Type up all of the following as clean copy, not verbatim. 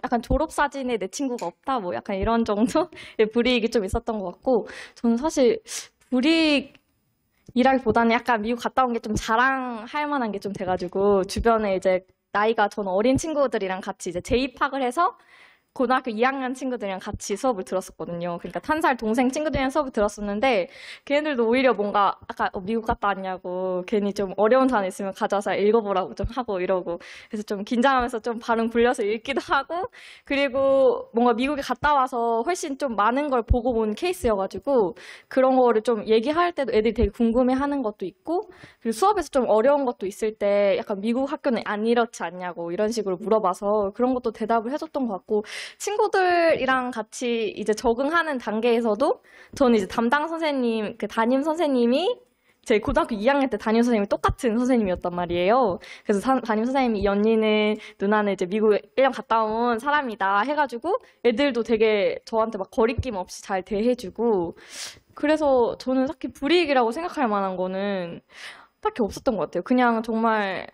약간 졸업사진에 내 친구가 없다, 뭐 약간 이런 정도의 불이익이 좀 있었던 것 같고, 저는 사실 불이익이라기보다는 약간 미국 갔다 온 게 좀 자랑할 만한 게 좀 돼가지고, 주변에 이제 나이가 저는 어린 친구들이랑 같이 이제 재입학을 해서 고등학교 2학년 친구들이랑 같이 수업을 들었었거든요. 그러니까 1살 동생 친구들이랑 수업을 들었었는데 걔네들도 오히려 뭔가 아까 미국 갔다 왔냐고 괜히 좀 어려운 단어 있으면 가져와서 읽어보라고 좀 하고 이러고 그래서 좀 긴장하면서 좀 발음 굴려서 읽기도 하고 그리고 뭔가 미국에 갔다 와서 훨씬 좀 많은 걸 보고 본 케이스여가지고 그런 거를 좀 얘기할 때도 애들이 되게 궁금해하는 것도 있고 그리고 수업에서 좀 어려운 것도 있을 때 약간 미국 학교는 안 이렇지 않냐고 이런 식으로 물어봐서 그런 것도 대답을 해줬던 것 같고 친구들이랑 같이 이제 적응하는 단계에서도 저는 이제 담당 선생님, 그 담임 선생님이 제 고등학교 2학년 때 담임 선생님이 똑같은 선생님이었단 말이에요. 그래서 담임 선생님이 이 언니는 누나는 이제 미국에 1년 갔다 온 사람이다 해가지고 애들도 되게 저한테 막 거리낌 없이 잘 대해주고 그래서 저는 딱히 불이익이라고 생각할 만한 거는 딱히 없었던 것 같아요. 그냥 정말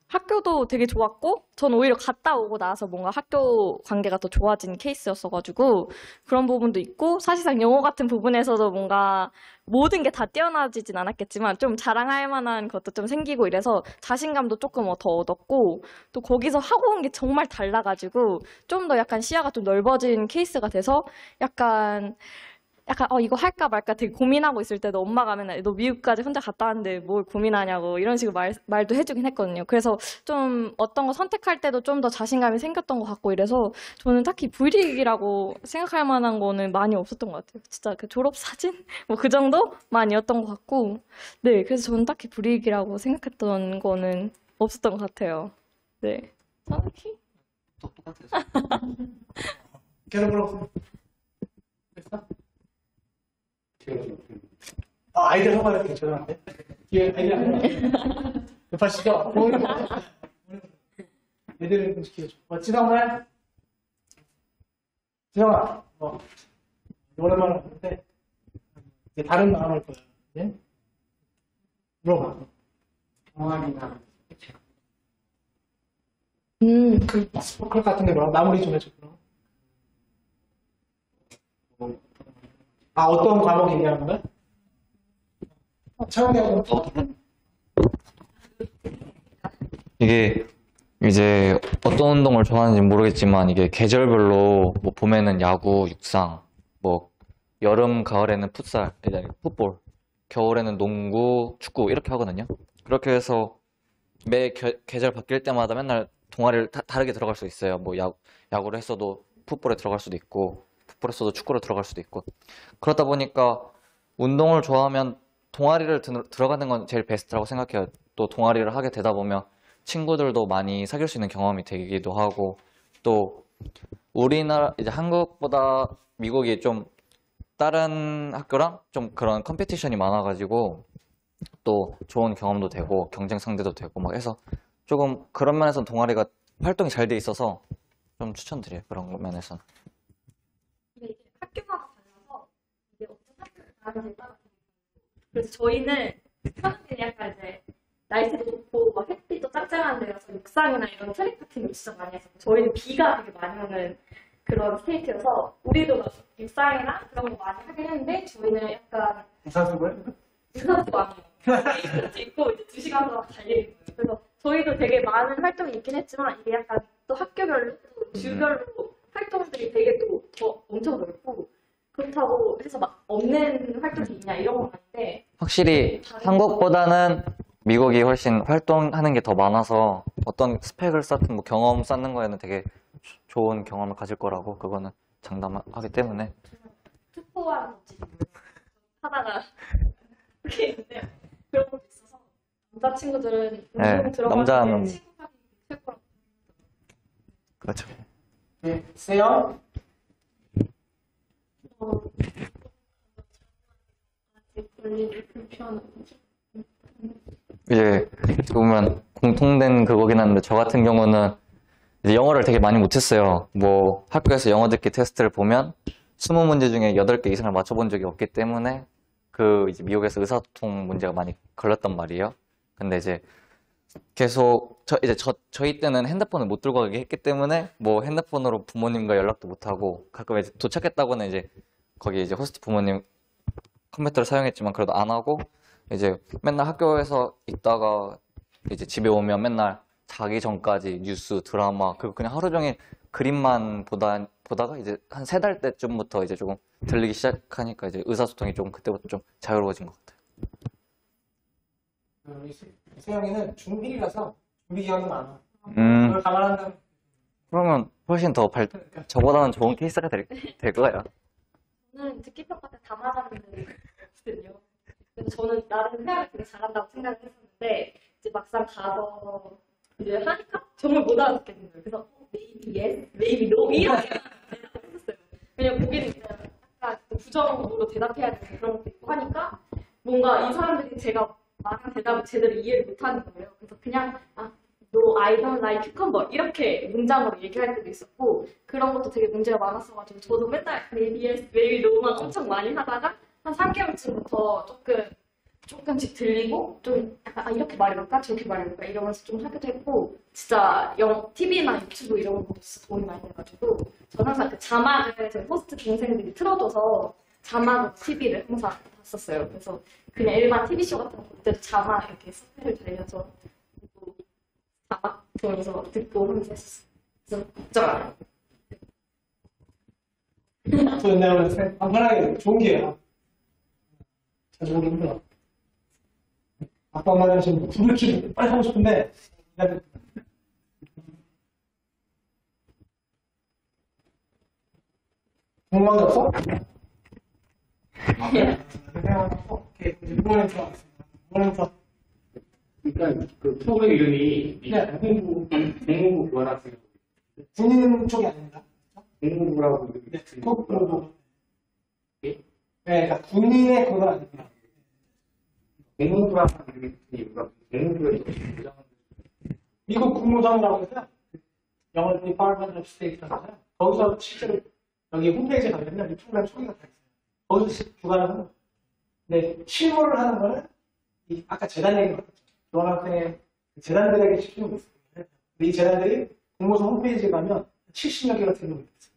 학교도 되게 좋았고, 전 오히려 갔다 오고 나서 뭔가 학교 관계가 더 좋아진 케이스였어가지고, 그런 부분도 있고, 사실상 영어 같은 부분에서도 뭔가 모든 게 다 뛰어나지진 않았겠지만, 좀 자랑할 만한 것도 좀 생기고 이래서 자신감도 조금 더 얻었고, 또 거기서 하고 온 게 정말 달라가지고, 좀 더 약간 시야가 좀 넓어진 케이스가 돼서, 약간 이거 할까 말까 되게 고민하고 있을 때도 엄마가 맨날 너 미국까지 혼자 갔다 왔는데 뭘 고민하냐고 이런 식으로 말도 해주긴 했거든요. 그래서 좀 어떤 거 선택할 때도 좀 더 자신감이 생겼던 것 같고 이래서 저는 딱히 불이익이라고 생각할 만한 거는 많이 없었던 것 같아요. 진짜 그 졸업 사진? 뭐 그 정도만이었던 것 같고 네, 그래서 저는 딱히 불이익이라고 생각했던 거는 없었던 것 같아요. 네. 정확히? 똑같아서. 계속 물어보세요. 됐어? 아이들 한번 이렇게 죄송한데. 뒤에 아이들 한 번. 급하시죠? 애들은 좀 시켜줘. 지성아, 지성아, 오랜만에 보는데 이제 다른 마음 할 거야. 네? 물어봐. 동안이나 그 스포클 같은 게 뭐야? 마무리 좀 해줘. 그럼. 아, 어떤 과목 얘기하는 거야? 처음에 이게 이제 어떤 운동을 좋아하는지 모르겠지만 이게 계절별로 뭐 봄에는 야구, 육상, 뭐 여름, 가을에는 풋살, 아니, 풋볼, 겨울에는 농구, 축구 이렇게 하거든요. 그렇게 해서 매 계절 바뀔 때마다 맨날 동아리를 다르게 들어갈 수 있어요. 뭐 야구를 했어도 풋볼에 들어갈 수도 있고 풋볼에 했어도 축구로 들어갈 수도 있고 그러다 보니까 운동을 좋아하면 동아리를 들어가는 건 제일 베스트라고 생각해요. 또 동아리를 하게 되다 보면 친구들도 많이 사귈 수 있는 경험이 되기도 하고 또 우리나라 이제 한국보다 미국이 좀 다른 학교랑 좀 그런 컴피티션이 많아가지고 또 좋은 경험도 되고 경쟁 상대도 되고 막 해서 조금 그런 면에서는 동아리가 활동이 잘 돼 있어서 좀 추천드려요. 그런 면에서는. 근데 이게 학교마다 달라서 이게 어떤 학교를 가는지에 따라 그래서 저희는 사람들이 약간 이제 날씨도 좋고 막 햇빛도 짱짱한 데라서 육상이나 이런 트랙 같은 거 진짜 많이 했어요. 저희는 비가 되게 많이 오는 그런 스테이트여서 우리도 막 육상이나 그런 거 많이 하긴 했는데 저희는 약간 부산수고요? 유산소 아니에요. 스테이트 있고 이제 2시간 동안 달리는 거예요. 그래서 저희도 되게 많은 활동이 있긴 했지만 이게 약간 또 학교별로 또 주별로 활동들이 되게 또 더 엄청 넓고 그렇다고 해서 막 없는 활동이 있냐 이런 건 아닌데 확실히 한국보다는 미국이 훨씬 활동하는 게 더 많아서 어떤 스펙을 쌓든 뭐 경험 쌓는 거에는 되게 좋은 경험을 가질 거라고 그거는 장담하기 때문에 투포하는 거지 하다가 그렇게 있는데 그런 것도 있어서 남자친구들은 네, 운동 들어가는데 남자는 친구하기 싫을 거라고 그렇죠. 네, 세요. 권리를 불편한 거죠. 이제 보면 공통된 그거긴 한데 저 같은 경우는 이제 영어를 되게 많이 못했어요. 뭐 학교에서 영어 듣기 테스트를 보면 20문제 중에 8개 이상을 맞춰본 적이 없기 때문에 그 이제 미국에서 의사소통 문제가 많이 걸렸단 말이에요. 근데 이제 계속 저희 때는 핸드폰을 못 들고 가게 했기 때문에 뭐 핸드폰으로 부모님과 연락도 못 하고 가끔 이제 도착했다고는 이제 거기 이제 호스트 부모님 컴퓨터를 사용했지만 그래도 안 하고 이제 맨날 학교에서 있다가 이제 집에 오면 맨날 자기 전까지 뉴스, 드라마 그리고 그냥 하루 종일 그림만 보다가 이제 한 3달 때쯤부터 이제 조금 들리기 시작하니까 이제 의사소통이 좀 그때부터 좀 자유로워진 것 같아요. 우리 세영이는 중1이라서 준비 기간이 많아. 음, 그걸 감안한다면 그러면 훨씬 더 저보다는 좋은 케이스가 될 거예요. 저는 듣기 평가 때 다 맞았거든요. 그래서 저는 나름 생각을 되게 잘한다고 생각을 했었는데 이제 막상 가서 이제 하니까 정말 못 알아듣겠는 거예요. 그래서 maybe yes, maybe no 이렇게 했었어요. 왜냐면 거기는 이제 약간 부정으로 대답해야 되는 그런 것도 있고 하니까 뭔가 이 사람들이 제가 말한 대답을 제대로 이해를 못하는 거예요. 그래서 그냥 No, I don't like cucumber 이렇게 문장으로 얘기할 때도 있었고 그런 것도 되게 문제가 많았어가지고 저도 맨날 maybe yes, maybe no만 엄청 많이 하다가 한 3개월쯤부터 조금씩 들리고 좀 약간 이렇게 말해볼까 저렇게 말해볼까 이러면서 좀 하기도 했고 진짜 TV나 유튜브 이런 것도 진짜 도움이 많이 돼가지고 저는 항상 그 자막을 제 호스트 동생들이 틀어줘서 자막으로 TV를 항상 봤었어요. 그래서 그냥 일반 TV쇼 같은 거 볼 때도 자막 이렇게 스펠을 달려서 자막 보면서 듣고 하면서 했었어요. 그래서 걱정 안 해요. 또 옛날에 편하게 좋은 기회야. 자주 오기 힘들어. 아빠 엄마는 지금 불을 빨리 하고 싶은데 궁금한 게 없어? 오케이. 이제 부모님부터 하겠습니다. 부모님부터. 그러니까 그 프로그램 이름이 네. 공무부 교환학생 군인 쪽이 아닙니다. 공무부라고 네, 그거 네, 그러니까 군인의 그건 아닙니다. 공무부라는 이름이 공무부에서 보장하는 미국 국무성이라고 해서 영어 Department of State라고 해요. 거기서 실제로 여기 홈페이지에 가면 이 프로그램 소개가 다 있어요. 거기서 주관을 하는 거예요. 근데 실무를 하는 거는 아까 재단 얘기 나왔죠. 교환학생의 재단들에게 시키는 거 있어요. 근데 이 재단들이 공무성 홈페이지에 가면 70여 개가 되는 거 있어요.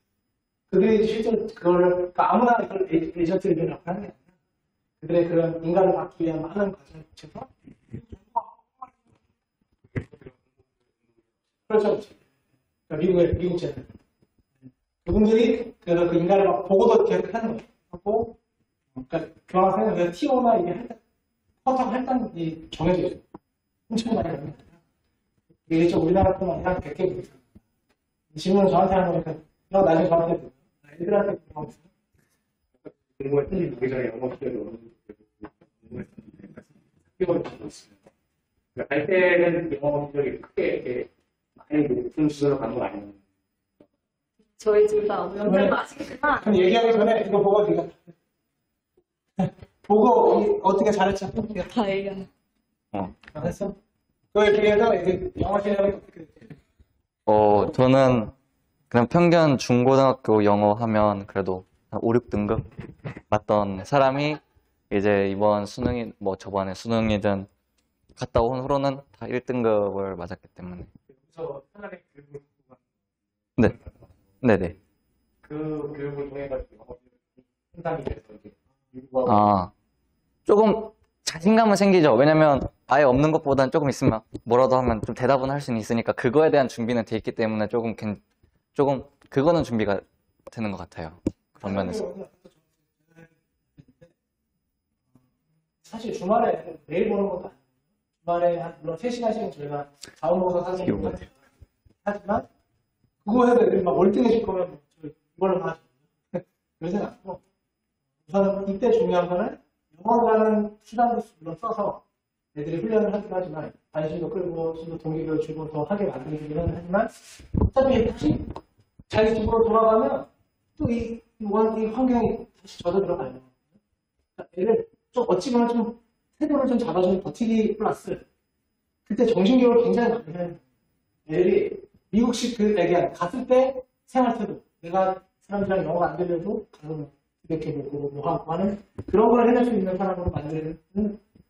그들이 실제로 그거를 그러니까 아무나 그걸 에이전트를 연락을 하는 게 아니라 그들의 그런 인간을 받기 위한 많은 과정을 거쳐서 그렇죠. 그러니까 미국 재단 그분들이 그래서 그 인간을 막 보고도 계속 하는 거예요. 하고 그러니까 교환학생은 그래서 T.O.나 이게 할 때 커터 할당이 정해져 있어요. 엄청 많이 합니다. 이게 좀 우리나라뿐만 아니라 100개 있어요. 질문을 저한테 하는 거니까 너 나중에 저한테 해도 애들한테 물어보고 있어요. 공무에 틀린 보기 전에 영어 실력이 어느 정도 공부했었는데 학교를 다니고 있습니다. 갈 때는 영어 실력이 크게 이렇게 많이 높은 수준으로 가는 거 아니에요? 저희 둘 다 연세가 아시겠지만 그럼 얘기하기 전에 이거 보고 네가 보고 어떻게 잘했죠? 다 얘기하는 잘했어? 그거에 비해서 이제 영어 실력이 어떻게 됐지? 저는 그냥 평균 중고등학교 영어 하면 그래도 한 5, 6등급 맞던 사람이 이제 이번 수능이 뭐 저번에 수능이든 갔다 온 후로는 다 1등급을 맞았기 때문에 그래서 편하게 교육을 네, 네네. 그 교육을 통해 가지고 영어 실력이 향상이 돼서 이제 미국하고 조금 자신감은 생기죠. 왜냐면 아예 없는 것보다는 조금 있으면 뭐라도 하면 좀 대답은 할 수는 있으니까 그거에 대한 준비는 돼 있기 때문에 조금 그거는 준비가 되는 것 같아요. 그런 면에서. 사실 주말에 매일 보는 것도 아니고 주말에 한 물론 3시간씩은 저희가 자원봉사 사진을 하지만 그거 해도 애들이 막 월등해질 거면 이걸로 하죠. 그러진 않고 우선 이때 중요한 거는 영어라는 수단도 물론 써서 애들이 훈련을 하기도 하지만 관심도 끌고 좀 더 동기를 주고 더 하게 만들기는 하지만 어차피 다시 자기 집으로 돌아가면 또 이 환경이 다시 젖어 들어가요. 애를 좀 어찌 보면 좀 태도를 좀 잡아주는 버티기 플러스 그때 정신교육을 굉장히 많이 해요. 애들이 미국식 그 얘기한 갔을 때 생활 태도 내가 사람들이랑 영어가 안 되려도 가서 이렇게 보고 뭐 하고 하는 그런 걸 해낼 수 있는 사람으로 만드는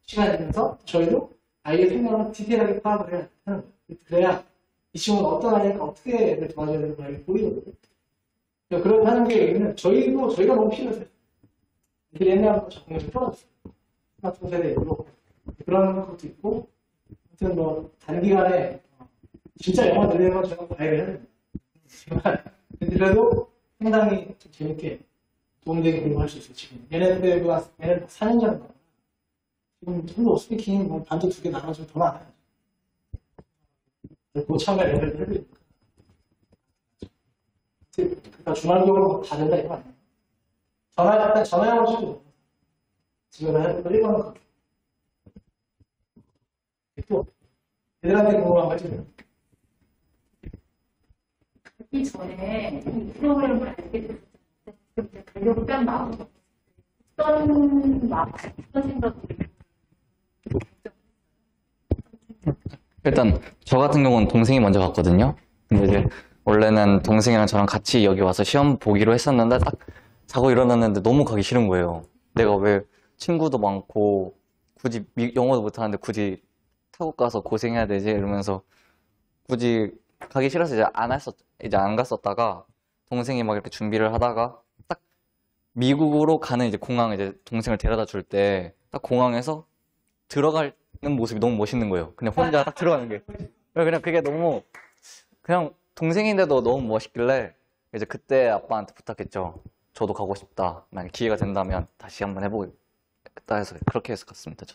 시간이면서 저희도 아이의 생각을 디테일하게 파악을 해야 하는 거예요. 그래야 이 친구는 어떤 아이가 어떻게 애를 도와줘야 되는 가 보이거든요. 그런 하는 게 여기는 저희가 너무 필요해요. 애들이 옛날부터 적응을 좀 풀어줬어요. 스마트폰 세대이고 그런 것도 있고 아무튼 뭐 단기간에 진짜 영어 늘리는 건 제가 과외를 해야 됩니다. 그래도 상당히 좀 재밌게 도움되게 공부할 수 있어요. 지금 얘네는 4년 전인가 지금 홀로 스피킹 뭐 반도 2개 나눠주면 더 많아요. 고참에 레벨을 해드리니까. 그러니까 주말적으로 다 된다 이거 아니에요. 전화해가지고 집에 해도 1번은 그렇게. 또 애들한테 궁금한 거지. 이 전에 이 프로그램을 알게 됐을 때 그때 가려고 마음 어떤 생각이 일단 저 같은 경우는 동생이 먼저 갔거든요. 근데 이제 원래는 동생이랑 저랑 같이 여기 와서 시험 보기로 했었는데 딱 자고 일어났는데 너무 가기 싫은 거예요. 내가 왜 친구도 많고 굳이 영어도 못하는데 굳이 타국 가서 고생해야 되지 이러면서 굳이 가기 싫어서 이제 안 갔었다가 동생이 막 이렇게 준비를 하다가 딱 미국으로 가는 이제 공항 이제 동생을 데려다 줄 때 딱 공항에서 들어가는 모습이 너무 멋있는 거예요. 그냥 혼자 딱 들어가는 게. 그냥 그게 너무 그냥 동생인데도 너무 멋있길래 이제 그때 아빠한테 부탁했죠. 저도 가고 싶다. 만약 기회가 된다면 다시 한번 해보겠다 해서 그렇게 해서 갔습니다.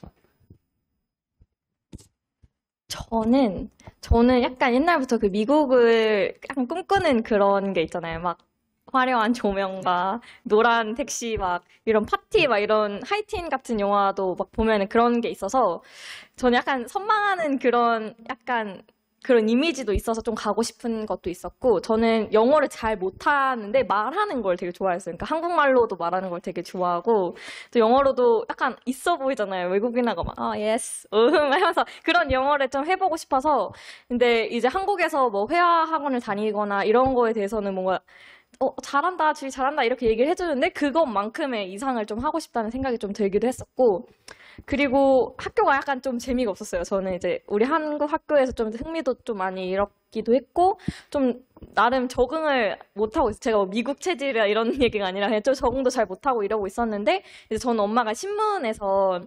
저는 약간 옛날부터 그 미국을 약간 꿈꾸는 그런 게 있잖아요. 막 화려한 조명과 노란 택시 막 이런 파티 막 이런 하이틴 같은 영화도 막 보면은 그런 게 있어서 저는 약간 선망하는 그런 약간 그런 이미지도 있어서 좀 가고 싶은 것도 있었고 저는 영어를 잘 못하는데 말하는 걸 되게 좋아했어요. 그러니까 한국말로도 말하는 걸 되게 좋아하고 또 영어로도 약간 있어 보이잖아요. 외국인하고 막 yes, 하면서 그런 영어를 좀 해보고 싶어서 근데 이제 한국에서 뭐 회화 학원을 다니거나 이런 거에 대해서는 뭔가 잘한다, 주희 잘한다 이렇게 얘기를 해주는데 그것만큼의 이상을 좀 하고 싶다는 생각이 좀 들기도 했었고 그리고 학교가 약간 좀 재미가 없었어요. 저는 이제 우리 한국 학교에서 좀 흥미도 좀 많이 잃었기도 했고 좀 나름 적응을 못하고 있어요. 제가 뭐 미국 체질이라 이런 얘기가 아니라 그냥 좀 적응도 잘 못하고 이러고 있었는데 이제 저는 엄마가 신문에서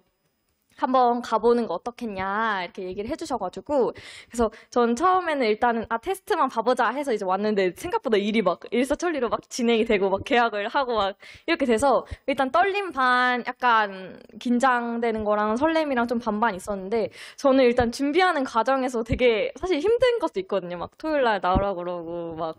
한번 가보는 거 어떻겠냐 이렇게 얘기를 해주셔가지고 그래서 전 처음에는 일단은 테스트만 봐보자 해서 이제 왔는데 생각보다 일이 막 일사천리로 막 진행이 되고 막 계약을 하고 막 이렇게 돼서 일단 떨림 반 약간 긴장되는 거랑 설렘이랑 좀 반반 있었는데 저는 일단 준비하는 과정에서 되게 사실 힘든 것도 있거든요. 막 토요일 날 나오라고 그러고 막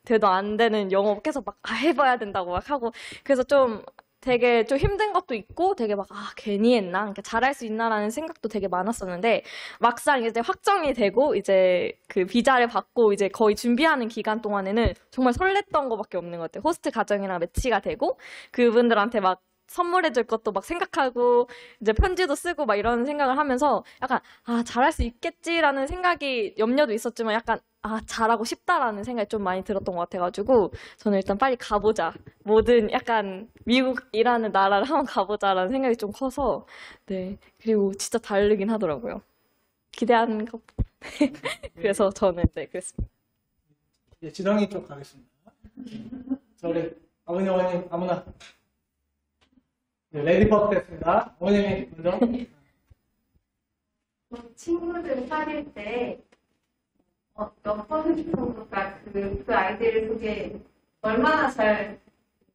돼도 안 되는 영어 계속 막 해봐야 된다고 막 하고 그래서 좀 되게 좀 힘든 것도 있고 되게 막 괜히 했나 그러니까 잘할 수 있나라는 생각도 되게 많았었는데 막상 이제 확정이 되고 이제 그 비자를 받고 이제 거의 준비하는 기간 동안에는 정말 설렜던 것밖에 없는 것 같아요. 호스트 가정이랑 매치가 되고 그분들한테 막 선물해줄 것도 막 생각하고 이제 편지도 쓰고 막 이런 생각을 하면서 약간 잘할 수 있겠지라는 생각이 염려도 있었지만 약간 잘하고 싶다라는 생각이 좀 많이 들었던 것 같아가지고 저는 일단 빨리 가보자 뭐든 약간 미국이라는 나라를 한번 가보자라는 생각이 좀 커서 네 그리고 진짜 다르긴 하더라고요. 기대하는 것 그래서 저는 네 그랬습니다. 이제 지렁이 쪽 가겠습니다. 저 우리 어머니 아무나 네, 레디 퍼스 됐습니다. 어머님이 먼저. 친구들 사귈 때 몇 퍼센트 정도가 그 아이들 속에 얼마나 잘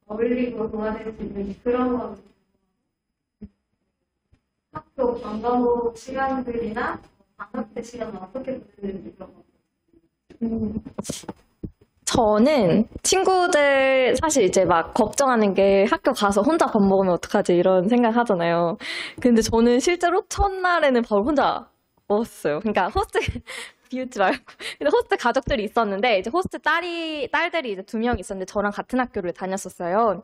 어울리고 동화될 수 있는지 그런 건 학교 방과후 시간들이나 방학 때 시간은 어떻게 보내는지 그런 거. 저는 친구들 사실 이제 막 걱정하는 게 학교 가서 혼자 밥 먹으면 어떡하지 이런 생각 하잖아요. 근데 저는 실제로 첫날에는 밥을 혼자 먹었어요. 그러니까 호스트 비웃지 말고. 근데 호스트 가족들이 있었는데 이제 호스트 딸들이 이제 2명 있었는데 저랑 같은 학교를 다녔었어요.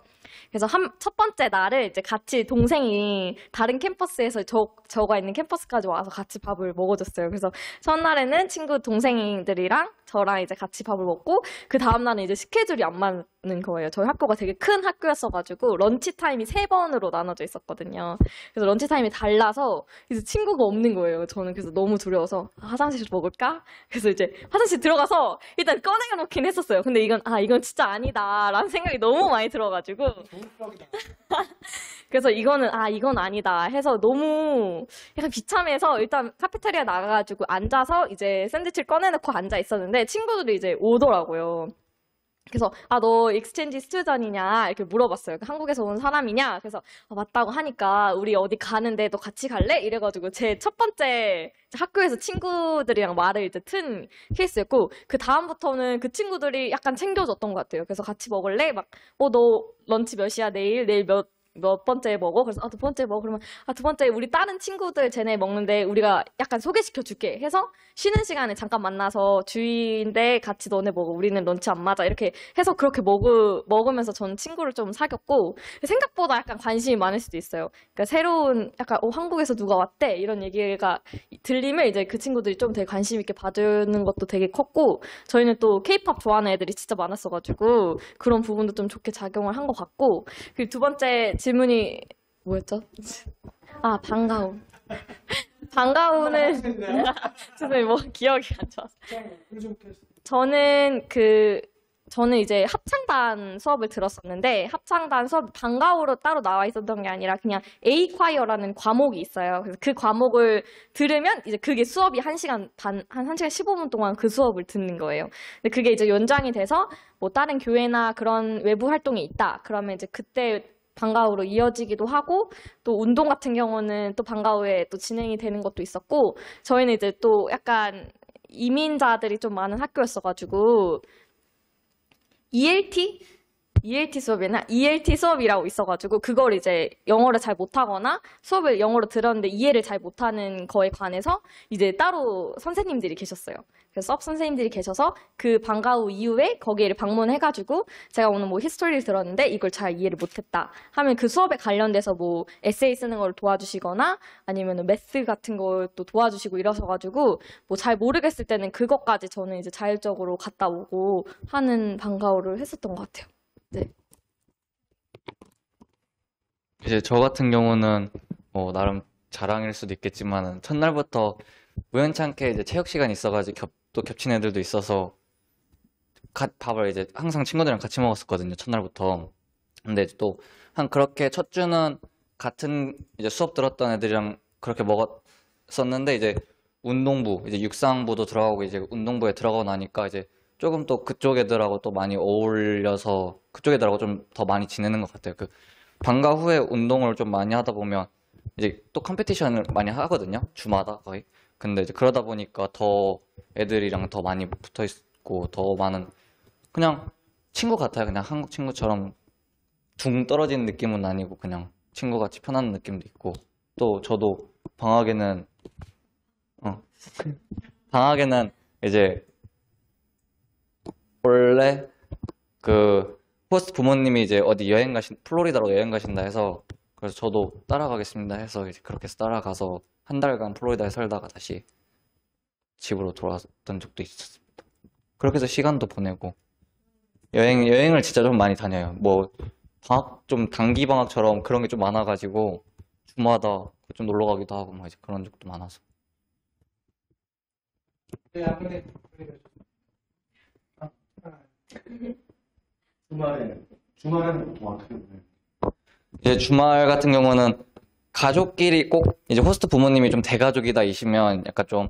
그래서 첫 번째 날을 이제 같이 동생이 다른 캠퍼스에서 저가 있는 캠퍼스까지 와서 같이 밥을 먹어줬어요. 그래서 첫날에는 친구 동생들이랑 저랑 이제 같이 밥을 먹고 그 다음 날은 이제 스케줄이 안 거예요. 저희 학교가 되게 큰 학교였어가지고 런치 타임이 3번으로 나눠져 있었거든요. 그래서 런치 타임이 달라서 이제 친구가 없는 거예요. 저는 그래서 너무 두려워서 화장실 먹을까? 그래서 이제 화장실 들어가서 일단 꺼내놓긴 했었어요. 근데 이건 진짜 아니다라는 생각이 너무 많이 들어가지고 좋은 추억이다. 그래서 이건 아니다 해서 너무 약간 비참해서 일단 카페테리아 나가가지고 앉아서 이제 샌드위치를 꺼내놓고 앉아 있었는데 친구들이 이제 오더라고요. 그래서 너 익스체인지 스튜던이냐 이렇게 물어봤어요. 한국에서 온 사람이냐? 그래서 맞다고 하니까 우리 어디 가는데 너 같이 갈래? 이래가지고 제 첫 번째 학교에서 친구들이랑 말을 이제 튼 케이스였고 그 다음부터는 그 친구들이 약간 챙겨줬던 것 같아요. 그래서 같이 먹을래? 막 너 런치 몇 시야? 내일 몇 번째 먹어? 그래서 두 번째 먹어. 그러면 두 번째 우리 다른 친구들 쟤네 먹는데 우리가 약간 소개시켜 줄게 해서 쉬는 시간에 잠깐 만나서 주위인데 같이 너네 먹어. 우리는 런치 안 맞아. 이렇게 해서 그렇게 먹으면서 저는 친구를 좀 사귀었고 생각보다 약간 관심이 많을 수도 있어요. 그러니까 새로운 약간 한국에서 누가 왔대 이런 얘기가 들리면 이제 그 친구들이 좀 되게 관심 있게 봐주는 것도 되게 컸고 저희는 또 케이팝 좋아하는 애들이 진짜 많았어가지고 그런 부분도 좀 좋게 작용을 한 것 같고 그리고 두 번째 질문이 뭐였죠? 방과후. 방과후는 죄송해요. 뭐 기억이 안 좋아서. 저는 이제 합창단 수업을 들었었는데 합창단 수업 방과후로 따로 나와 있었던 게 아니라 그냥 A 콰이어라는 과목이 있어요. 그래서 그 과목을 들으면 이제 그게 수업이 1시간 반, 한 1시간 15분 동안 그 수업을 듣는 거예요. 근데 그게 이제 연장이 돼서 뭐 다른 교회나 그런 외부 활동이 있다. 그러면 이제 그때 방과후로 이어지기도 하고 또 운동 같은 경우는 또 방과후에 또 진행이 되는 것도 있었고 저희는 이제 또 약간 이민자들이 좀 많은 학교였어가지고 ELT 수업이나 ELT 수업이라고 있어가지고 그걸 이제 영어를 잘 못하거나 수업을 영어로 들었는데 이해를 잘 못하는 거에 관해서 이제 따로 선생님들이 계셨어요. 그래서 수업 선생님들이 계셔서 그 방과후 이후에 거기를 방문해가지고 제가 오늘 뭐 히스토리를 들었는데 이걸 잘 이해를 못했다 하면 그 수업에 관련돼서 뭐 에세이 쓰는 걸 도와주시거나 아니면 매스 같은 걸 또 도와주시고 이러셔가지고 뭐 잘 모르겠을 때는 그것까지 저는 이제 자율적으로 갔다 오고 하는 방과후를 했었던 것 같아요. 네. 이제 저 같은 경우는 나름 자랑일 수도 있겠지만 첫날부터 우연찮게 이제 체육 시간이 있어가지고 또 겹친 애들도 있어서 밥을 이제 항상 친구들이랑 같이 먹었었거든요. 첫날부터. 근데 이제 또 그렇게 첫 주는 같은 이제 수업 들었던 애들이랑 그렇게 먹었었는데 이제 운동부 이제 육상부도 들어가고 이제 운동부에 들어가고 나니까 이제 조금 또 그쪽 애들하고 또 많이 어울려서 그쪽 애들하고 좀 더 많이 지내는 것 같아요. 그 방과 후에 운동을 좀 많이 하다 보면 이제 또 컴피티션을 많이 하거든요. 주마다 거의. 근데 이제 그러다 보니까 더 애들이랑 더 많이 붙어 있고 더 많은 그냥 친구 같아요. 그냥 한국 친구처럼 둥 떨어지는 느낌은 아니고 그냥 친구같이 편한 느낌도 있고 또 저도 방학에는 이제 원래 그 호스트 부모님이 이제 어디 플로리다로 여행 가신다 해서 그래서 저도 따라가겠습니다 해서 이제 그렇게 해서 따라가서 한 달간 플로리다에 살다가 다시 집으로 돌아왔던 적도 있었습니다. 그렇게 해서 시간도 보내고 여행을 진짜 좀 많이 다녀요. 뭐 좀 단기 방학처럼 그런 게 좀 많아가지고 주마다 좀 놀러 가기도 하고 막 이제 그런 적도 많아서. 주말에는 보통 어떻게 보내요? 이제 주말 같은 경우는 가족끼리 꼭 이제 호스트 부모님이 좀 대가족이다 이시면 약간 좀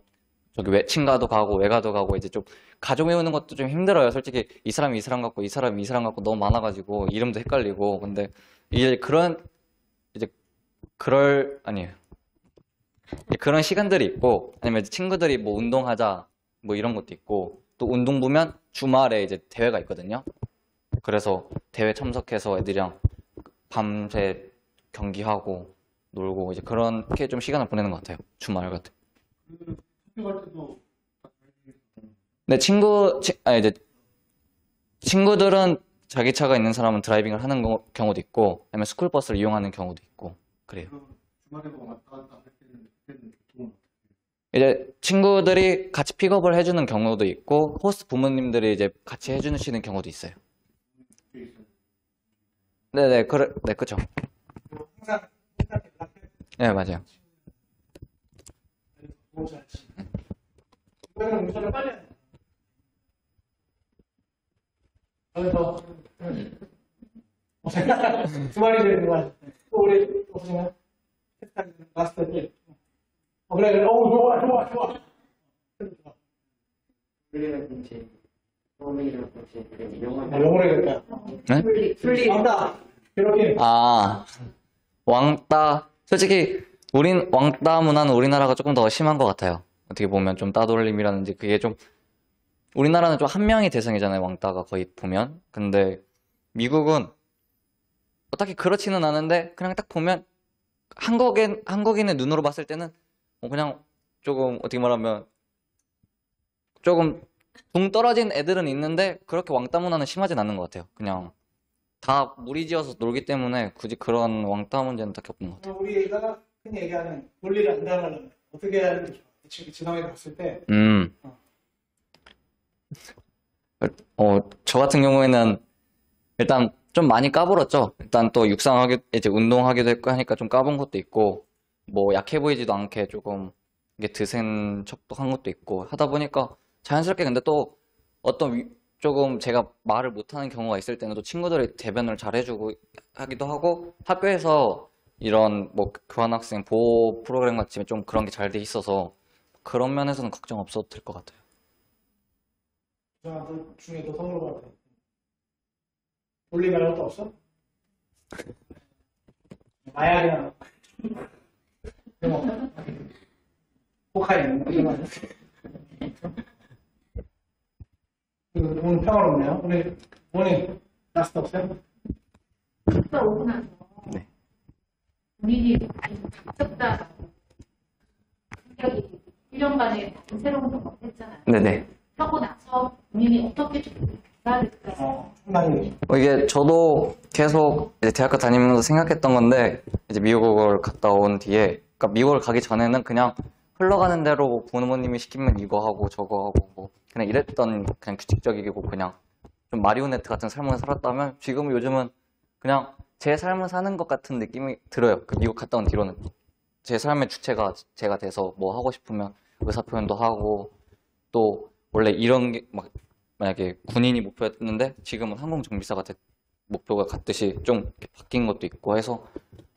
저기 친가도 가고 외가도 가고 이제 좀 가족 외우는 것도 좀 힘들어요. 솔직히 이 사람이 이 사람 같고 이 사람이 이 사람 같고 너무 많아가지고 이름도 헷갈리고 근데 이제 아니에요. 그런 시간들이 있고 아니면 이제 친구들이 뭐 운동하자 뭐 이런 것도 있고 또 운동 보면 주말에 이제 대회가 있거든요. 그래서 대회 참석해서 애들이랑 밤새 경기하고 놀고 이제 그렇게 좀 시간을 보내는 것 같아요. 주말 같은. 학교 갈 때도 네, 이제 친구들은 자기 차가 있는 사람은 드라이빙을 하는 경우도 있고 아니면 스쿨버스를 이용하는 경우도 있고 그래요. 주말에도 왔다 갔다 할 때는 그때는 보통 이제 친구들이 같이 픽업을 해주는 경우도 있고 호스트 부모님들이 이제 같이 해주시는 경우도 있어요. 네네, 그래, 네, 그쵸. 항상 연락해. 네, 맞아요. 너무 잘했지. 이거는 운전을 빨리 해야 돼. 그래서 두 마리 되는 거야. 또 우리 보시면 라스트 1. 그래. 좋아. 우리는 김치, 소미랑 김치, 그리고 영어 영어로 해야 네? 분리. 맞다. 이렇게. 아, 왕따. 솔직히, 왕따 문화는 우리나라가 조금 더 심한 것 같아요. 어떻게 보면 좀 따돌림이라든지 그게 좀, 우리나라는 좀 한 명이 대상이잖아요, 왕따가 거의 보면. 근데 미국은 딱히 그렇지는 않은데, 그냥 딱 보면, 한국인의 눈으로 봤을 때는, 그냥 조금, 어떻게 말하면, 조금 붕 떨어진 애들은 있는데, 그렇게 왕따 문화는 심하진 않는 것 같아요. 그냥, 다 무리지어서 놀기 때문에 굳이 그런 왕따 문제는 딱히 없는 것 같아요. 우리가 흔히 얘기하는 논리를 안 당하려면 어떻게 해야 하는 게 좋아? 지성에 봤을 때. 저 같은 경우에는 일단 좀 많이 까불었죠. 일단 또 이제 운동하기도 했고 하니까 좀 까본 것도 있고, 뭐 약해 보이지도 않게 조금 이게 드센 척도 한 것도 있고 하다 보니까 자연스럽게 근데 또 조금 제가 말을 못하는 경우가 있을 때는 또 친구들이 대변을 잘 해주고 하기도 하고, 학교에서 이런 뭐 교환학생 보호 프로그램 같이 좀 그런 게 잘 돼 있어서 그런 면에서는 걱정 없어도 될 것 같아요. 너 중에도 선물 받아. 논리 말할 것도 없어? 마약이나 이런 거. 코카인 이런 거 아니야? 오늘 평화롭네요. 오늘 라스트 없어요? 갔다 오고 나서 네. 본인이 많이 각잡다라고 성격이 1년 반에 새로운 경험을 했잖아요. 네네. 하고 나서 본인이 어떻게 좀 변화될까? 상당히. 이게 저도 계속 이제 대학교 다니면서 생각했던 건데, 이제 미국을 갔다 온 뒤에, 그러니까 미국을 가기 전에는 그냥 흘러가는 대로 부모님이 시키면 이거 하고 저거 하고 뭐 그냥 이랬던 그냥 규칙적이고 그냥 좀 마리오네트 같은 삶을 살았다면, 지금 요즘은 그냥 제 삶을 사는 것 같은 느낌이 들어요. 그 미국 갔다 온 뒤로는 제 삶의 주체가 제가 돼서 뭐 하고 싶으면 의사표현도 하고, 또 원래 이런 게 막 만약에 군인이 목표였는데 지금은 항공정비사가 목표가 같듯이 좀 이렇게 바뀐 것도 있고 해서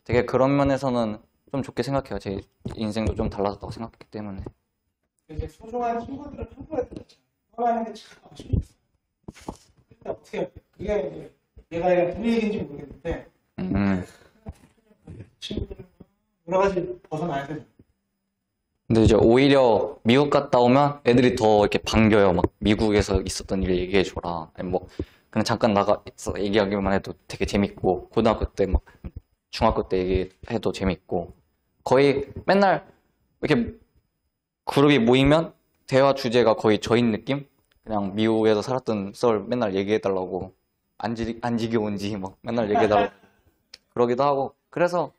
되게 그런 면에서는 좀 좋게 생각해요. 제 인생도 좀 달라졌다고 생각했기 때문에. 이제 소중한 친구들을 한꺼번에 들었잖아요. 떠나는 게 참 아쉽겠어요. 근데 어떻게 해야 돼? 그게 이제 내가 이게 불이익인지 모르겠는데 친구들은 여러 가지 벗어나야 되죠. 근데 이제 오히려 미국 갔다 오면 애들이 더 이렇게 반겨요. 막 미국에서 있었던 일 얘기해줘라. 아니 뭐 그냥 잠깐 나가서 얘기하기만 해도 되게 재밌고, 고등학교 때 막 중학교 때 얘기해도 재밌고, 거의 맨날 이렇게 그룹이 모이면 대화 주제가 거의 저인 느낌? 그냥 미국에서 살았던 썰 맨날 얘기해달라고, 안 지겨운지 막 맨날 얘기해달라고 그러기도 하고. 그래서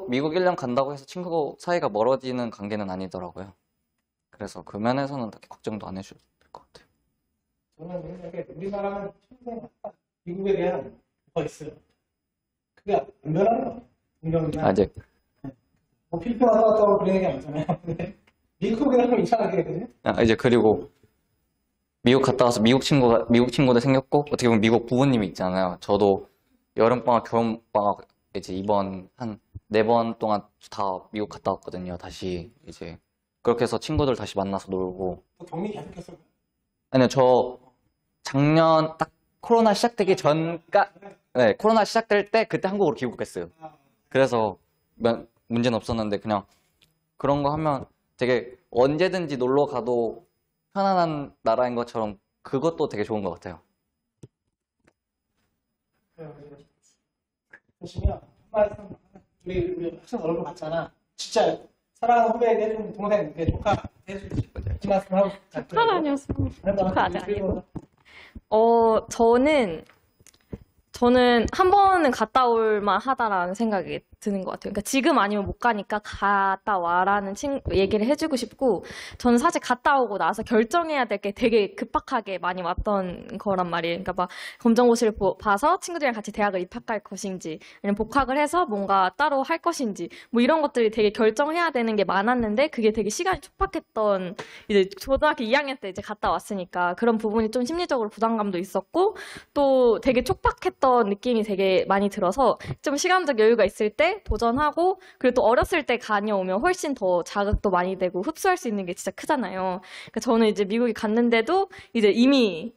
미국 1년 간다고 해서 친구 사이가 멀어지는 관계는 아니더라고요. 그래서 그 면에서는 딱히 걱정도 안 해줘도 될 것 같아요. 저는 생각에 우리나라는 평생 갔다 미국에 대한 뭐가 있어요. 그게 안 변하는 거. 공정이나 아직 뭐 필리핀 왔다 갔다 하고 그런 얘기 아니잖아요. 근데 미국이랑 좀 이상하게 해야 되네. 이제 그리고 미국 갔다 와서 미국 친구들 생겼고, 어떻게 보면 미국 부모님이 있잖아요. 저도 여름방학, 겨울방학 이제 이번 한 4번 동안 다 미국 갔다 왔거든요. 다시 이제 그렇게 해서 친구들 다시 만나서 놀고. 또 격리 계속했어요. 아니요, 저 작년 딱 코로나 시작되기 네, 코로나 시작될 때 그때 한국으로 귀국했어요. 그래서 문제는 없었는데, 그냥 그런 거 하면 되게 언제든지 놀러 가도 편안한 나라인 것처럼 그것도 되게 좋은 것 같아요. 보시면 우리 학생 얼굴 봤잖아. 진짜 사랑하는 후배에게 해준 동생에게 조카 해주지. 그 말씀 하고 조카가 아니었어요. 조카 아직 아니고. 저는 한 번은 갔다 올 만하다라는 생각이 드는 것 같아요. 그러니까 지금 아니면 못 가니까 갔다 와라는 얘기를 해주고 싶고, 저는 사실 갔다 오고 나서 결정해야 될 게 되게 급박하게 많이 왔던 거란 말이에요. 그러니까 막 검정고시를 봐서 친구들이랑 같이 대학을 입학할 것인지, 아니면 복학을 해서 뭔가 따로 할 것인지, 뭐 이런 것들이 되게 결정해야 되는 게 많았는데, 그게 되게 시간이 촉박했던, 이제 초등학교 2학년 때 이제 갔다 왔으니까 그런 부분이 좀 심리적으로 부담감도 있었고, 또 되게 촉박했던 느낌이 되게 많이 들어서 좀 시간적 여유가 있을 때 도전하고, 그리고 또 어렸을 때 다녀오면 훨씬 더 자극도 많이 되고 흡수할 수 있는 게 진짜 크잖아요. 그러니까 저는 이제 미국에 갔는데도 이제 이미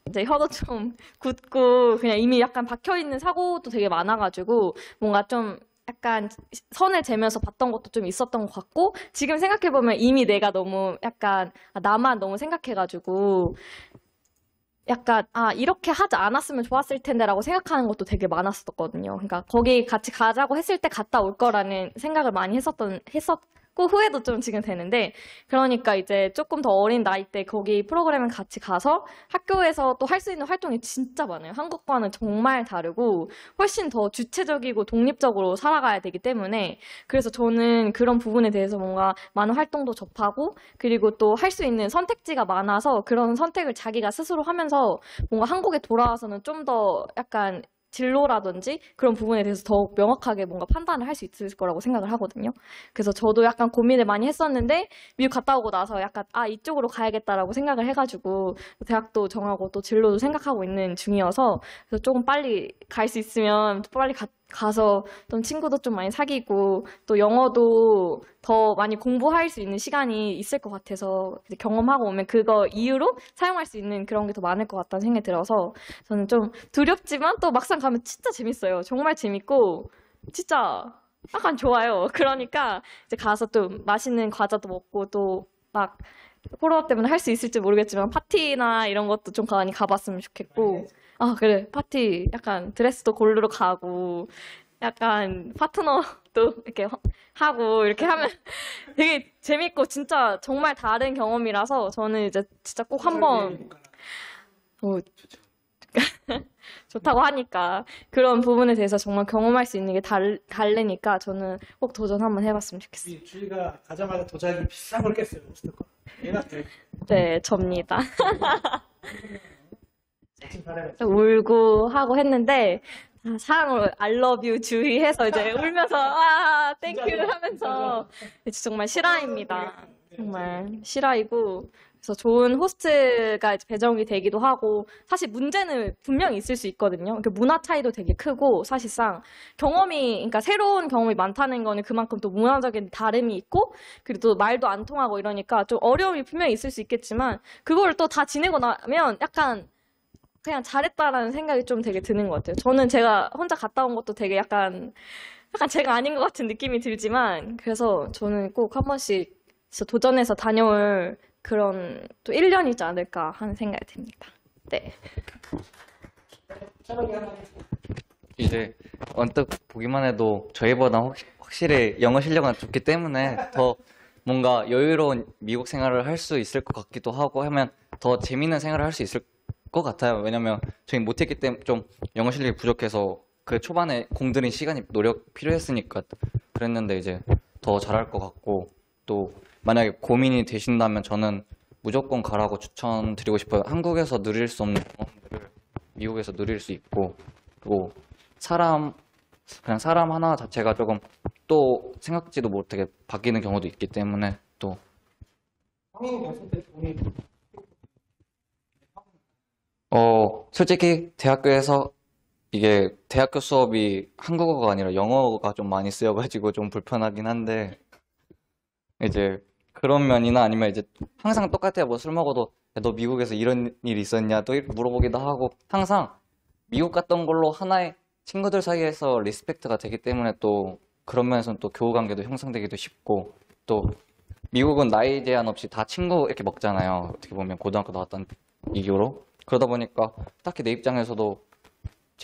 이제 혀도 좀 굳고 그냥 이미 약간 박혀있는 사고도 되게 많아가지고 뭔가 좀 약간 선을 재면서 봤던 것도 좀 있었던 것 같고, 지금 생각해보면 이미 내가 너무 약간 나만 너무 생각해가지고 약간 이렇게 하지 않았으면 좋았을 텐데라고 생각하는 것도 되게 많았었거든요. 그러니까 거기 같이 가자고 했을 때 갔다 올 거라는 생각을 많이 했었고 후회도 좀 지금 되는데, 그러니까 이제 조금 더 어린 나이 때 거기 프로그램을 같이 가서 학교에서 또 할 수 있는 활동이 진짜 많아요. 한국과는 정말 다르고 훨씬 더 주체적이고 독립적으로 살아가야 되기 때문에, 그래서 저는 그런 부분에 대해서 뭔가 많은 활동도 접하고, 그리고 또 할 수 있는 선택지가 많아서 그런 선택을 자기가 스스로 하면서 뭔가 한국에 돌아와서는 좀 더 약간 진로라든지 그런 부분에 대해서 더욱 명확하게 뭔가 판단을 할 수 있을 거라고 생각을 하거든요. 그래서 저도 약간 고민을 많이 했었는데 미국 갔다 오고 나서 약간 이쪽으로 가야겠다라고 생각을 해가지고 대학도 정하고 또 진로도 생각하고 있는 중이어서, 그래서 조금 빨리 갈 수 있으면 빨리 가서 좀 친구도 좀 많이 사귀고 또 영어도 더 많이 공부할 수 있는 시간이 있을 것 같아서 이제 경험하고 오면 그거 이후로 사용할 수 있는 그런 게 더 많을 것 같다는 생각이 들어서 저는 좀 두렵지만 또 막상 가면 진짜 재밌어요. 정말 재밌고 진짜 약간 좋아요. 그러니까 이제 가서 또 맛있는 과자도 먹고 또 막 코로나 때문에 할 수 있을지 모르겠지만 파티나 이런 것도 좀 많이 가봤으면 좋겠고, 그래. 파티 약간 드레스도 고르러 가고 약간 파트너도 이렇게 하고 이렇게 하면 되게 재밌고 진짜 정말 다른 경험이라서 저는 이제 진짜 꼭 한번 좋다고 하니까 그런 부분에 대해서 정말 경험할 수 있는 게 다르니까 저는 꼭 도전 한번 해봤으면 좋겠어요. 우리 주희가 가자마자 도자기 비싼 걸 깼어요. 호스트가. 얘가 되게 네, 접니다. 멋진 사람이에요. 울고 하고 했는데 사랑을 I love you 주희 해서 이제 울면서 땡큐 하면서 정말 실화입니다. 정말 실화이고, 그래서 좋은 호스트가 이제 배정이 되기도 하고, 사실 문제는 분명히 있을 수 있거든요. 그러니까 문화 차이도 되게 크고, 사실상 그러니까 새로운 경험이 많다는 거는 그만큼 또 문화적인 다름이 있고, 그리고 또 말도 안 통하고 이러니까 좀 어려움이 분명히 있을 수 있겠지만, 그걸 또 다 지내고 나면 약간 그냥 잘했다라는 생각이 좀 되게 드는 것 같아요. 저는 제가 혼자 갔다 온 것도 되게 약간 제가 아닌 것 같은 느낌이 들지만, 그래서 저는 꼭 한 번씩 진짜 도전해서 다녀올 그런 또 1년이지 않을까 하는 생각이 듭니다. 네. 이제 언뜻 보기만 해도 저희보다 확실히 영어 실력은 좋기 때문에 더 뭔가 여유로운 미국 생활을 할 수 있을 것 같기도 하고 하면 더 재밌는 생활을 할 수 있을 것 같아요. 왜냐면 저희 못했기 때문에 좀 영어 실력이 부족해서 그 초반에 공들인 시간이 노력 필요했으니까 그랬는데 이제 더 잘할 것 같고, 또 만약에 고민이 되신다면 저는 무조건 가라고 추천드리고 싶어요. 한국에서 누릴 수 없는 경험들을 미국에서 누릴 수 있고, 그리고 그냥 사람 하나 자체가 조금 또 생각지도 못하게 바뀌는 경우도 있기 때문에 또 성인이 됐을 때 돈이 솔직히 대학교에서 이게 대학교 수업이 한국어가 아니라 영어가 좀 많이 쓰여가지고 좀 불편하긴 한데, 이제 그런 면이나 아니면 이제 항상 똑같아요. 뭐 술 먹어도 야, 너 미국에서 이런 일 있었냐 또 이렇게 물어보기도 하고, 항상 미국 갔던 걸로 하나의 친구들 사이에서 리스펙트가 되기 때문에 또 그런 면에서는 또 교우 관계도 형성되기도 쉽고, 또 미국은 나이 제한 없이 다 친구 이렇게 먹잖아요. 어떻게 보면 고등학교 나왔던 이후로. 그러다 보니까 딱히 제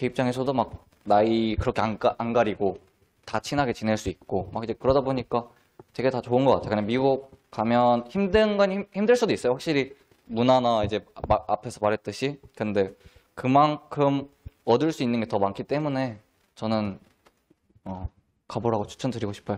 입장에서도 막 나이 그렇게 안 가리고 다 친하게 지낼 수 있고 막 이제 그러다 보니까 되게 다 좋은 것 같아요. 그냥 미국 가면 힘든 건 힘들 수도 있어요. 확실히 문화나 이제 앞에서 말했듯이. 근데 그만큼 얻을 수 있는 게 더 많기 때문에 저는 가보라고 추천드리고 싶어요.